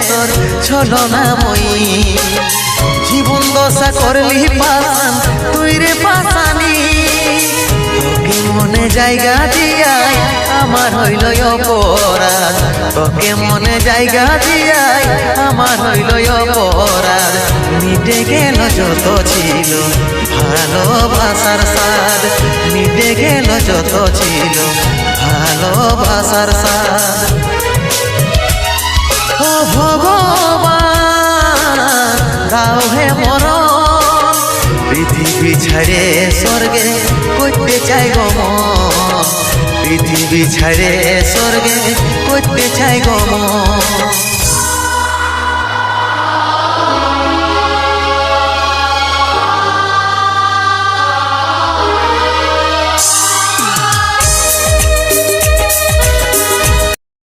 তোর ছলনাময়ী জীবন দশা করলি পাশান তুই রে পাশানি তোকে মনে জায়গা দিয়াই আমার হইল অপরাধ তোকে মনে জায়গা দিয়াই আমার হইল অপরাধ মিটে গেল যত ছিল ভালোবাসার স্বাদ মিটে গেল যত ছিল ভালোবাসার স্বাদ ও ভগবান দাও হে মরণ পৃথিবী ছেড়ে স্বর্গে করতে চাই গো মন পৃথিবী ছেড়ে স্বর্গে করতে চাই গো মন